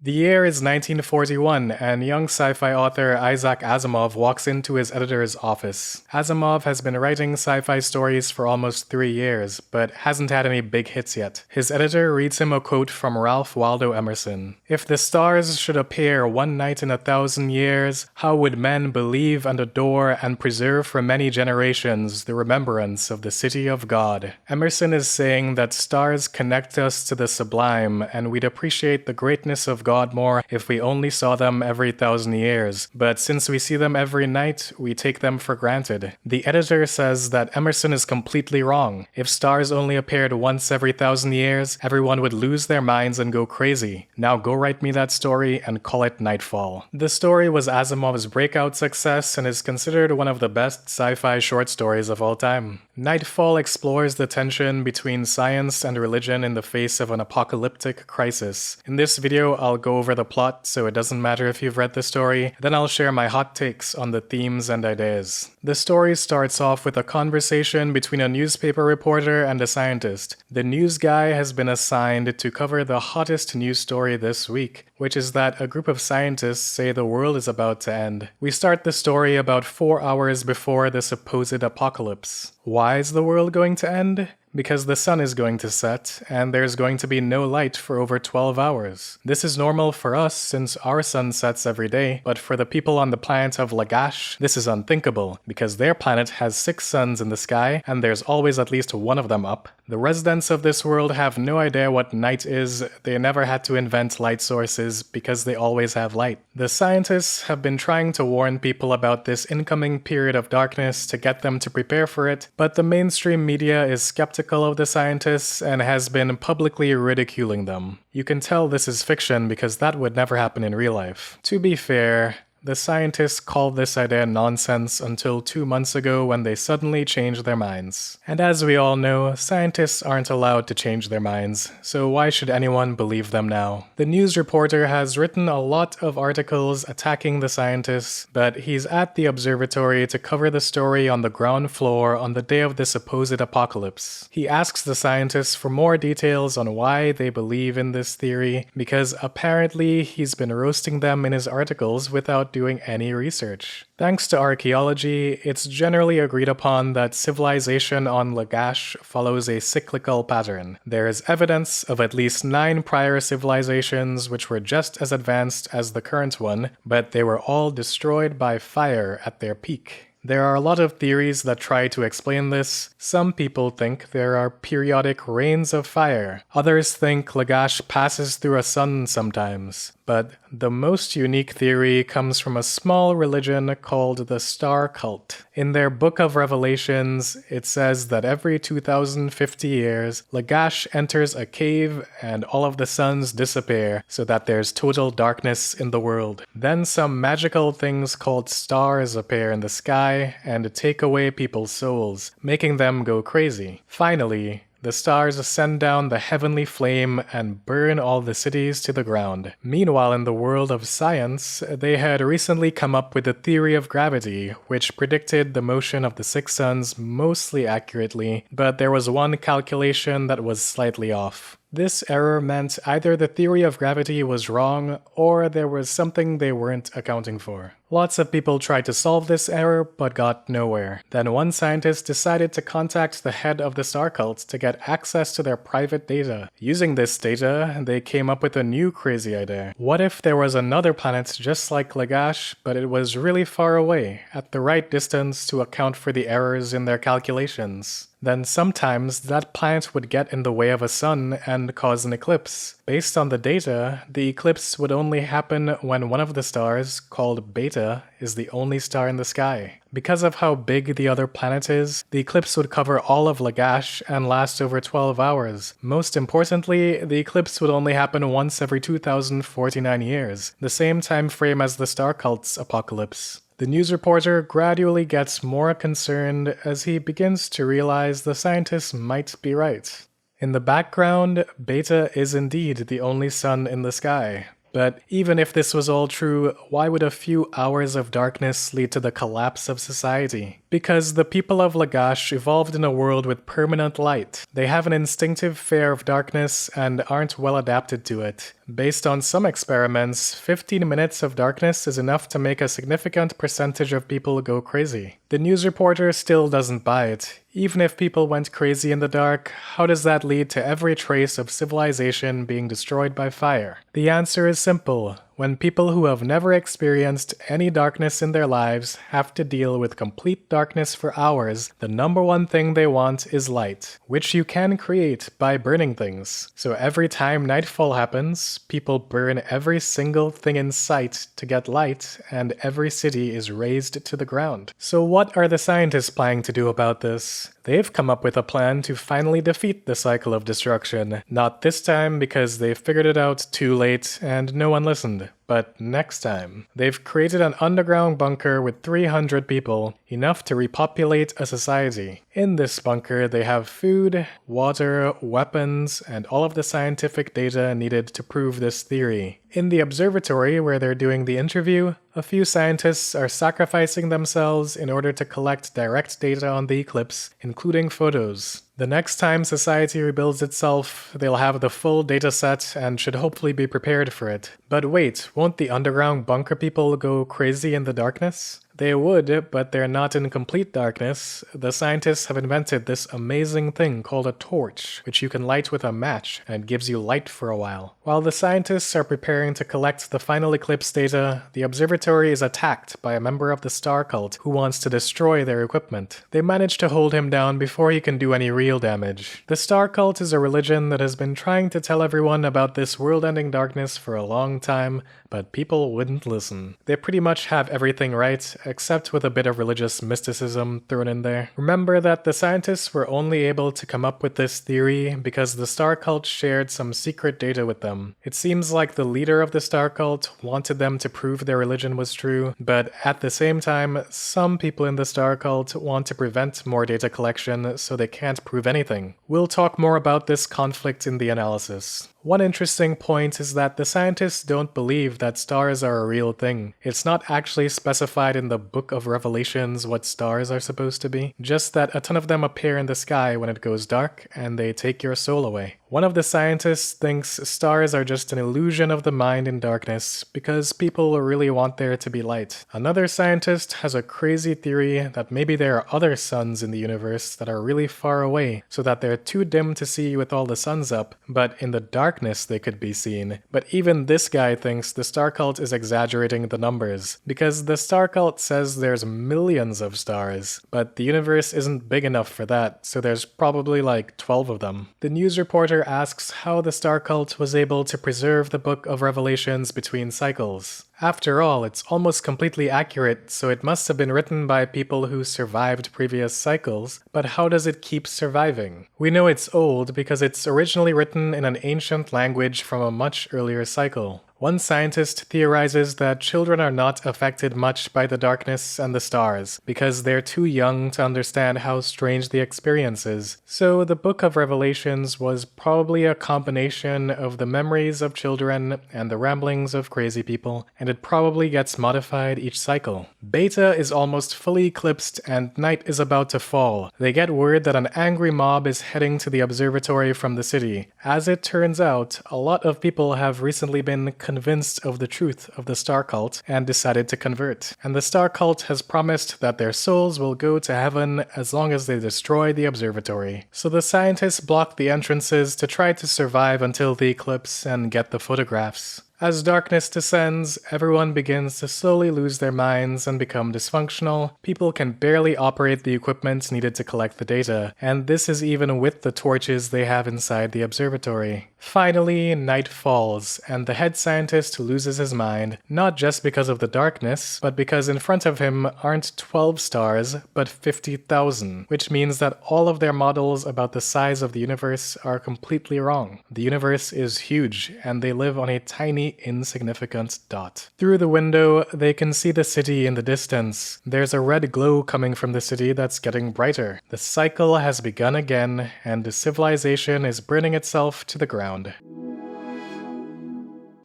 The year is 1941, and young sci-fi author Isaac Asimov walks into his editor's office. Asimov has been writing sci-fi stories for almost 3 years, but hasn't had any big hits yet. His editor reads him a quote from Ralph Waldo Emerson. "If the stars should appear one night in 1,000 years, how would men believe and adore and preserve for many generations the remembrance of the city of God?" Emerson is saying that stars connect us to the sublime, and we'd appreciate the greatness of God more if we only saw them every 1,000 years, but since we see them every night, we take them for granted. The editor says that Emerson is completely wrong. If stars only appeared once every 1,000 years, everyone would lose their minds and go crazy. Now go write me that story and call it Nightfall. The story was Asimov's breakout success and is considered one of the best sci-fi short stories of all time. Nightfall explores the tension between science and religion in the face of an apocalyptic crisis. In this video, I'll go over the plot so it doesn't matter if you've read the story, then I'll share my hot takes on the themes and ideas. The story starts off with a conversation between a newspaper reporter and a scientist. The news guy has been assigned to cover the hottest news story this week, which is that a group of scientists say the world is about to end. We start the story about 4 hours before the supposed apocalypse. Why is the world going to end? Because the sun is going to set, and there's going to be no light for over 12 hours. This is normal for us since our sun sets every day, but for the people on the planet of Lagash, this is unthinkable, because their planet has 6 suns in the sky, and there's always at least one of them up. The residents of this world have no idea what night is. They never had to invent light sources because they always have light. The scientists have been trying to warn people about this incoming period of darkness to get them to prepare for it, but the mainstream media is skeptical of the scientists and has been publicly ridiculing them. You can tell this is fiction because that would never happen in real life. To be fair, the scientists called this idea nonsense until 2 months ago when they suddenly changed their minds. And as we all know, scientists aren't allowed to change their minds, so why should anyone believe them now? The news reporter has written a lot of articles attacking the scientists, but he's at the observatory to cover the story on the ground floor on the day of the supposed apocalypse. He asks the scientists for more details on why they believe in this theory, because apparently he's been roasting them in his articles without doing any research. Thanks to archaeology, it's generally agreed upon that civilization on Lagash follows a cyclical pattern. There is evidence of at least 9 prior civilizations which were just as advanced as the current one, but they were all destroyed by fire at their peak. There are a lot of theories that try to explain this. Some people think there are periodic rains of fire. Others think Lagash passes through a sun sometimes. But the most unique theory comes from a small religion called the Star Cult. In their Book of Revelations, it says that every 2050 years, Lagash enters a cave and all of the suns disappear so that there's total darkness in the world. Then some magical things called stars appear in the sky and take away people's souls, making them go crazy. Finally, the stars send down the heavenly flame and burn all the cities to the ground. Meanwhile, in the world of science, they had recently come up with the theory of gravity, which predicted the motion of the 6 suns mostly accurately, but there was one calculation that was slightly off. This error meant either the theory of gravity was wrong, or there was something they weren't accounting for. Lots of people tried to solve this error, but got nowhere. Then one scientist decided to contact the head of the Star Cult to get access to their private data. Using this data, they came up with a new crazy idea. What if there was another planet just like Lagash, but it was really far away, at the right distance to account for the errors in their calculations? Then sometimes that planet would get in the way of a sun and cause an eclipse. Based on the data, the eclipse would only happen when one of the stars, called Beta, is the only star in the sky. Because of how big the other planet is, the eclipse would cover all of Lagash and last over 12 hours. Most importantly, the eclipse would only happen once every 2049 years, the same time frame as the Star Cult's apocalypse. The news reporter gradually gets more concerned as he begins to realize the scientists might be right. In the background, Beta is indeed the only sun in the sky. But even if this was all true, why would a few hours of darkness lead to the collapse of society? Because the people of Lagash evolved in a world with permanent light. They have an instinctive fear of darkness and aren't well adapted to it. Based on some experiments, 15 minutes of darkness is enough to make a significant percentage of people go crazy. The news reporter still doesn't buy it. Even if people went crazy in the dark, how does that lead to every trace of civilization being destroyed by fire? The answer is simple. When people who have never experienced any darkness in their lives have to deal with complete darkness for hours, the number one thing they want is light, which you can create by burning things. So every time nightfall happens, people burn every single thing in sight to get light, and every city is razed to the ground. So what are the scientists planning to do about this? They've come up with a plan to finally defeat the cycle of destruction. Not this time because they figured it out too late and no one listened. But next time. They've created an underground bunker with 300 people, enough to repopulate a society. In this bunker, they have food, water, weapons, and all of the scientific data needed to prove this theory. In the observatory where they're doing the interview, a few scientists are sacrificing themselves in order to collect direct data on the eclipse, including photos. The next time society rebuilds itself, they'll have the full data set and should hopefully be prepared for it. But wait, won't the underground bunker people go crazy in the darkness? They would, but they're not in complete darkness. The scientists have invented this amazing thing called a torch, which you can light with a match and gives you light for a while. While the scientists are preparing to collect the final eclipse data, the observatory is attacked by a member of the star cult who wants to destroy their equipment. They manage to hold him down before he can do any real damage. The star cult is a religion that has been trying to tell everyone about this world-ending darkness for a long time, but people wouldn't listen. They pretty much have everything right, except with a bit of religious mysticism thrown in there. Remember that the scientists were only able to come up with this theory because the star cult shared some secret data with them. It seems like the leader of the star cult wanted them to prove their religion was true, but at the same time, some people in the star cult want to prevent more data collection so they can't prove anything. We'll talk more about this conflict in the analysis. One interesting point is that the scientists don't believe that stars are a real thing. It's not actually specified in the Book of Revelations what stars are supposed to be, just that a ton of them appear in the sky when it goes dark and they take your soul away. One of the scientists thinks stars are just an illusion of the mind in darkness because people really want there to be light. Another scientist has a crazy theory that maybe there are other suns in the universe that are really far away so that they're too dim to see with all the suns up, but in the darkness they could be seen. But even this guy thinks the star cult is exaggerating the numbers because the star cult says there's millions of stars, but the universe isn't big enough for that, so there's probably like 12 of them. The news reporter asks how the star cult was able to preserve the Book of Revelations between cycles. After all, it's almost completely accurate, so it must have been written by people who survived previous cycles, but how does it keep surviving? We know it's old because it's originally written in an ancient language from a much earlier cycle. One scientist theorizes that children are not affected much by the darkness and the stars because they're too young to understand how strange the experience is. So the Book of Revelations was probably a combination of the memories of children and the ramblings of crazy people, and it probably gets modified each cycle. Beta is almost fully eclipsed and night is about to fall. They get word that an angry mob is heading to the observatory from the city. As it turns out, a lot of people have recently been convinced of the truth of the star cult and decided to convert. And the star cult has promised that their souls will go to heaven as long as they destroy the observatory. So the scientists block the entrances to try to survive until the eclipse and get the photographs. As darkness descends, everyone begins to slowly lose their minds and become dysfunctional. People can barely operate the equipment needed to collect the data, and this is even with the torches they have inside the observatory. Finally, night falls, and the head scientist loses his mind, not just because of the darkness, but because in front of him aren't 12 stars, but 50,000, which means that all of their models about the size of the universe are completely wrong. The universe is huge, and they live on a tiny, insignificant dot. Through the window, they can see the city in the distance. There's a red glow coming from the city that's getting brighter. The cycle has begun again, and the civilization is burning itself to the ground.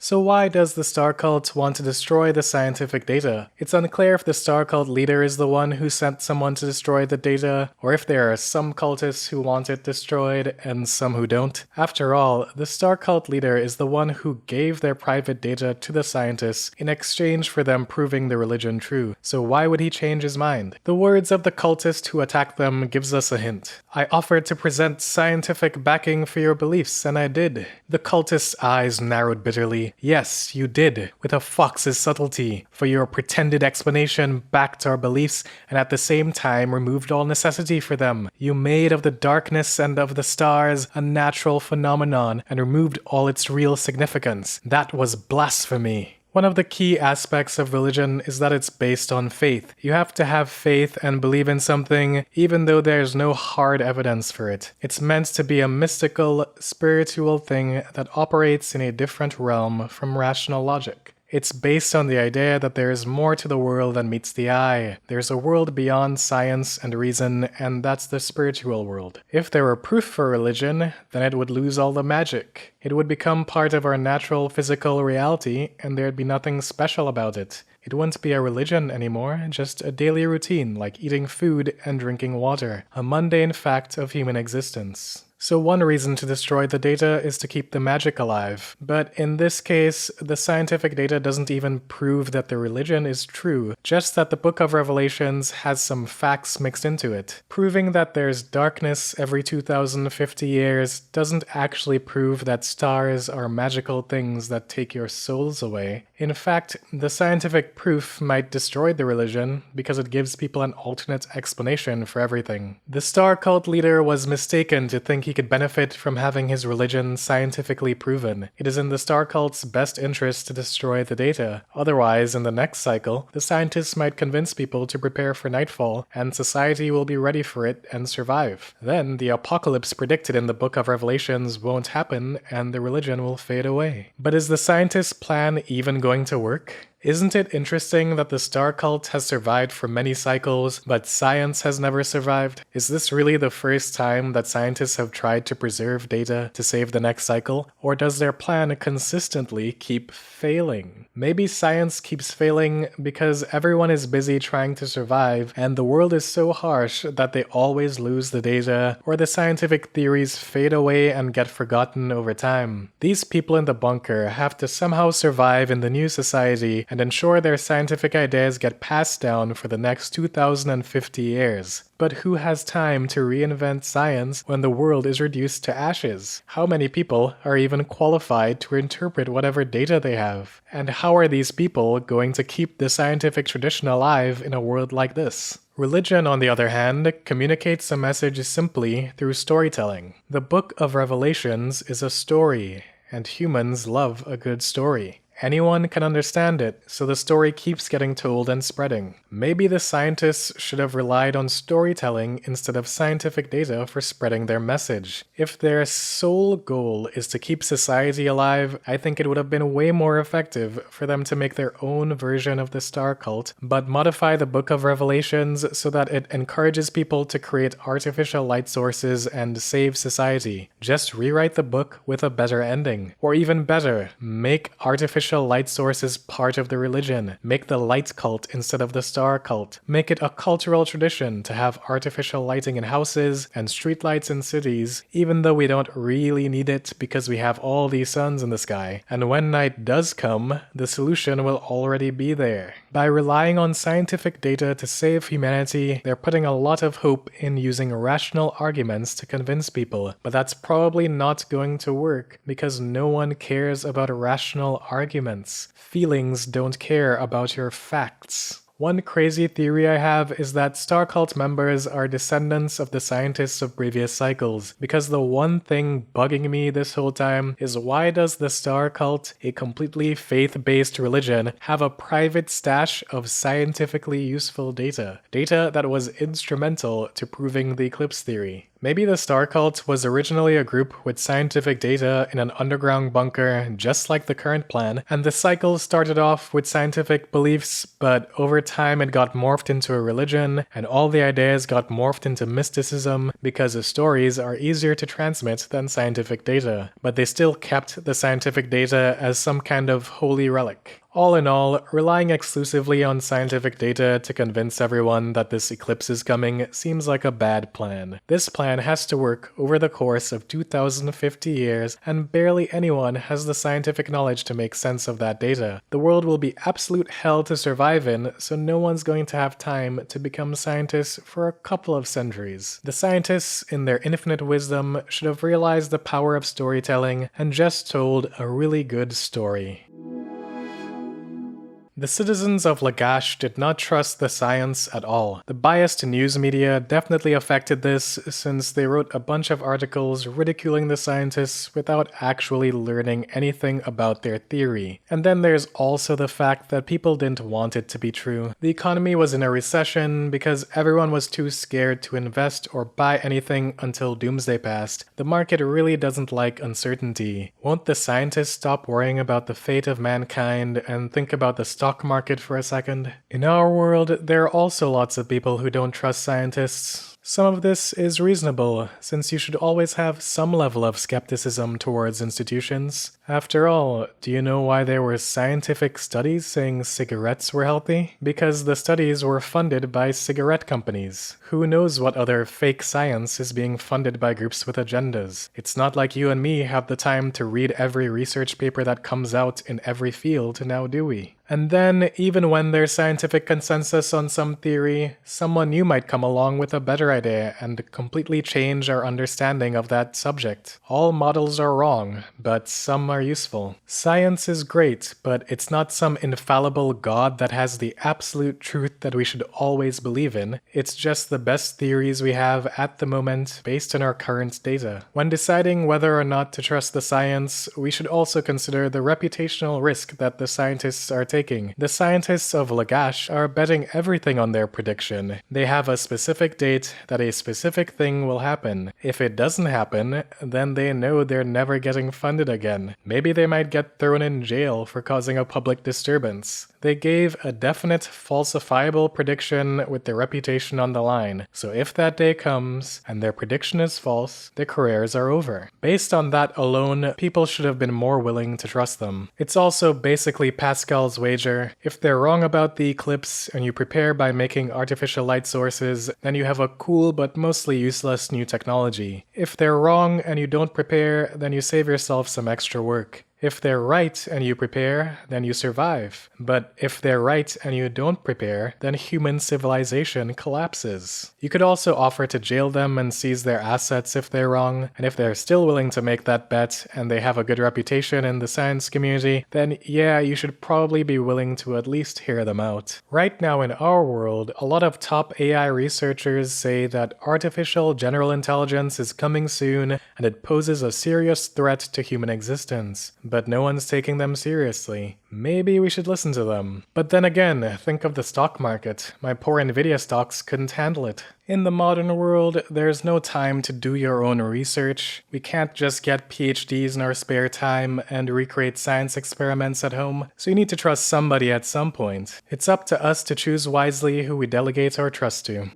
So why does the Star Cult want to destroy the scientific data? It's unclear if the Star Cult leader is the one who sent someone to destroy the data, or if there are some cultists who want it destroyed and some who don't. After all, the Star Cult leader is the one who gave their private data to the scientists in exchange for them proving the religion true. So why would he change his mind? The words of the cultist who attacked them gives us a hint. I offered to present scientific backing for your beliefs, and I did. The cultist's eyes narrowed bitterly. Yes, you did, with a fox's subtlety, for your pretended explanation backed our beliefs and at the same time removed all necessity for them. You made of the darkness and of the stars a natural phenomenon and removed all its real significance. That was blasphemy. One of the key aspects of religion is that it's based on faith. You have to have faith and believe in something even though there's no hard evidence for it. It's meant to be a mystical, spiritual thing that operates in a different realm from rational logic. It's based on the idea that there is more to the world than meets the eye. There's a world beyond science and reason, and that's the spiritual world. If there were proof for religion, then it would lose all the magic. It would become part of our natural physical reality, and there'd be nothing special about it. It wouldn't be a religion anymore, just a daily routine like eating food and drinking water, a mundane fact of human existence. So one reason to destroy the data is to keep the magic alive. But in this case, the scientific data doesn't even prove that the religion is true, just that the Book of Revelations has some facts mixed into it. Proving that there's darkness every 2050 years doesn't actually prove that stars are magical things that take your souls away. In fact, the scientific proof might destroy the religion because it gives people an alternate explanation for everything. The Star Cult leader was mistaken to think he could benefit from having his religion scientifically proven. It is in the Star Cult's best interest to destroy the data. Otherwise, in the next cycle, the scientists might convince people to prepare for Nightfall, and society will be ready for it and survive. Then, the apocalypse predicted in the Book of Revelations won't happen, and the religion will fade away. But is the scientists' plan even going to work? Isn't it interesting that the Star Cult has survived for many cycles, but science has never survived? Is this really the first time that scientists have tried to preserve data to save the next cycle? Or does their plan consistently keep failing? Maybe science keeps failing because everyone is busy trying to survive, and the world is so harsh that they always lose the data, or the scientific theories fade away and get forgotten over time. These people in the bunker have to somehow survive in the new society and ensure their scientific ideas get passed down for the next 2050 years. But who has time to reinvent science when the world is reduced to ashes? How many people are even qualified to interpret whatever data they have? And how are these people going to keep the scientific tradition alive in a world like this? Religion, on the other hand, communicates a message simply through storytelling. The Book of Revelations is a story, and humans love a good story. Anyone can understand it, so the story keeps getting told and spreading. Maybe the scientists should have relied on storytelling instead of scientific data for spreading their message. If their sole goal is to keep society alive, I think it would have been way more effective for them to make their own version of the Star Cult, but modify the Book of Revelations so that it encourages people to create artificial light sources and save society. Just rewrite the book with a better ending. Or even better, make artificial light sources part of the religion. Make the light cult instead of the Star Cult. Make it a cultural tradition to have artificial lighting in houses and streetlights in cities, even though we don't really need it because we have all these suns in the sky. And when night does come, the solution will already be there. By relying on scientific data to save humanity, they're putting a lot of hope in using rational arguments to convince people. But that's probably not going to work because no one cares about rational arguments. Feelings don't care about your facts. One crazy theory I have is that Star Cult members are descendants of the scientists of previous cycles, because the one thing bugging me this whole time is why does the Star Cult, a completely faith-based religion, have a private stash of scientifically useful data? Data that was instrumental to proving the eclipse theory. Maybe the Star Cult was originally a group with scientific data in an underground bunker, just like the current plan, and the cycle started off with scientific beliefs, but over time it got morphed into a religion, and all the ideas got morphed into mysticism because the stories are easier to transmit than scientific data. But they still kept the scientific data as some kind of holy relic. All in all, relying exclusively on scientific data to convince everyone that this eclipse is coming seems like a bad plan. This plan has to work over the course of 2050 years, and barely anyone has the scientific knowledge to make sense of that data. The world will be absolute hell to survive in, so no one's going to have time to become scientists for a couple of centuries. The scientists, in their infinite wisdom, should have realized the power of storytelling and just told a really good story. The citizens of Lagash did not trust the science at all. The biased news media definitely affected this, since they wrote a bunch of articles ridiculing the scientists without actually learning anything about their theory. And then there's also the fact that people didn't want it to be true. The economy was in a recession because everyone was too scared to invest or buy anything until doomsday passed. The market really doesn't like uncertainty. Won't the scientists stop worrying about the fate of mankind and think about the stock market for a second? In our world, there are also lots of people who don't trust scientists. Some of this is reasonable, since you should always have some level of skepticism towards institutions. After all, do you know why there were scientific studies saying cigarettes were healthy? Because the studies were funded by cigarette companies. Who knows what other fake science is being funded by groups with agendas? It's not like you and me have the time to read every research paper that comes out in every field, now do we? And then, even when there's scientific consensus on some theory, someone new might come along with a better idea and completely change our understanding of that subject. All models are wrong, but some are useful. Science is great, but it's not some infallible god that has the absolute truth that we should always believe in. It's just the best theories we have at the moment based on our current data. When deciding whether or not to trust the science, we should also consider the reputational risk that the scientists are taking. The scientists of Lagash are betting everything on their prediction. They have a specific date that a specific thing will happen. If it doesn't happen, then they know they're never getting funded again. Maybe they might get thrown in jail for causing a public disturbance. They gave a definite falsifiable prediction with their reputation on the line, so if that day comes and their prediction is false, their careers are over. Based on that alone, people should have been more willing to trust them. It's also basically Pascal's wager. If they're wrong about the eclipse and you prepare by making artificial light sources, then you have a cool but mostly useless new technology. If they're wrong and you don't prepare, then you save yourself some extra work. If they're right and you prepare, then you survive. But if they're right and you don't prepare, then human civilization collapses. You could also offer to jail them and seize their assets if they're wrong, and if they're still willing to make that bet and they have a good reputation in the science community, then yeah, you should probably be willing to at least hear them out. Right now in our world, a lot of top AI researchers say that artificial general intelligence is coming soon and it poses a serious threat to human existence. But no one's taking them seriously. Maybe we should listen to them. But then again, think of the stock market. My poor Nvidia stocks couldn't handle it. In the modern world, there's no time to do your own research. We can't just get PhDs in our spare time and recreate science experiments at home, so you need to trust somebody at some point. It's up to us to choose wisely who we delegate our trust to.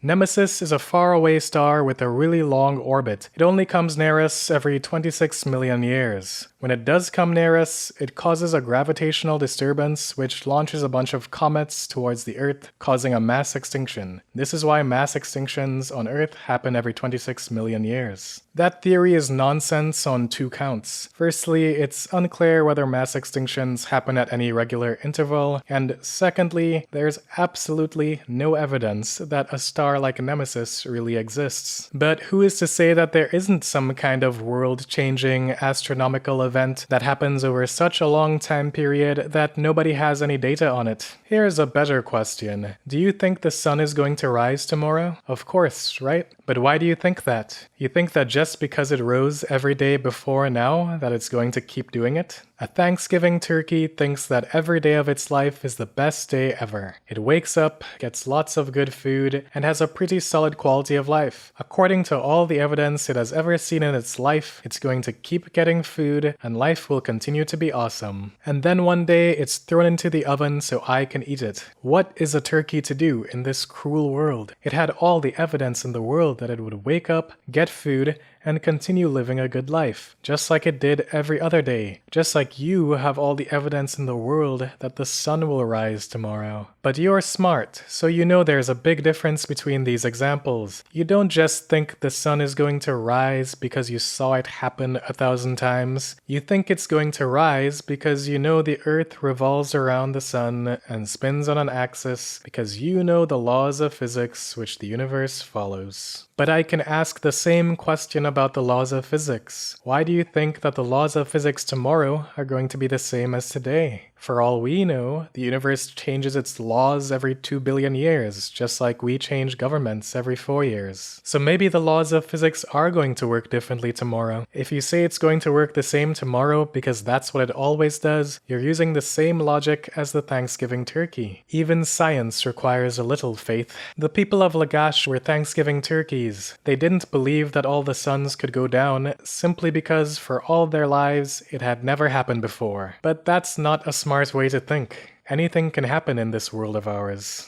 Nemesis is a faraway star with a really long orbit. It only comes near us every 26 million years. When it does come near us, it causes a gravitational disturbance which launches a bunch of comets towards the Earth, causing a mass extinction. This is why mass extinctions on Earth happen every 26 million years. That theory is nonsense on two counts. Firstly, it's unclear whether mass extinctions happen at any regular interval, and secondly, there's absolutely no evidence that a star like Nemesis really exists. But who is to say that there isn't some kind of world-changing astronomical event that happens over such a long time period that nobody has any data on it? Here's a better question. Do you think the sun is going to rise tomorrow? Of course, right? But why do you think that? You think that just because it rose every day before now, that it's going to keep doing it? A Thanksgiving turkey thinks that every day of its life is the best day ever. It wakes up, gets lots of good food, and has has a pretty solid quality of life. According to all the evidence it has ever seen in its life, it's going to keep getting food and life will continue to be awesome. And then one day it's thrown into the oven so I can eat it. What is a turkey to do in this cruel world? It had all the evidence in the world that it would wake up, get food, and continue living a good life, just like it did every other day. Just like you have all the evidence in the world that the sun will rise tomorrow. But you're smart, so you know there's a big difference between these examples. You don't just think the sun is going to rise because you saw it happen 1,000 times. You think it's going to rise because you know the earth revolves around the sun and spins on an axis because you know the laws of physics which the universe follows. But I can ask the same question about the laws of physics. Why do you think that the laws of physics tomorrow are going to be the same as today? For all we know, the universe changes its laws every 2 billion years, just like we change governments every 4 years. So maybe the laws of physics are going to work differently tomorrow. If you say it's going to work the same tomorrow because that's what it always does, you're using the same logic as the Thanksgiving turkey. Even science requires a little faith. The people of Lagash were Thanksgiving turkeys. They didn't believe that all the suns could go down simply because for all their lives it had never happened before. But that's not a smart way to think. Anything can happen in this world of ours.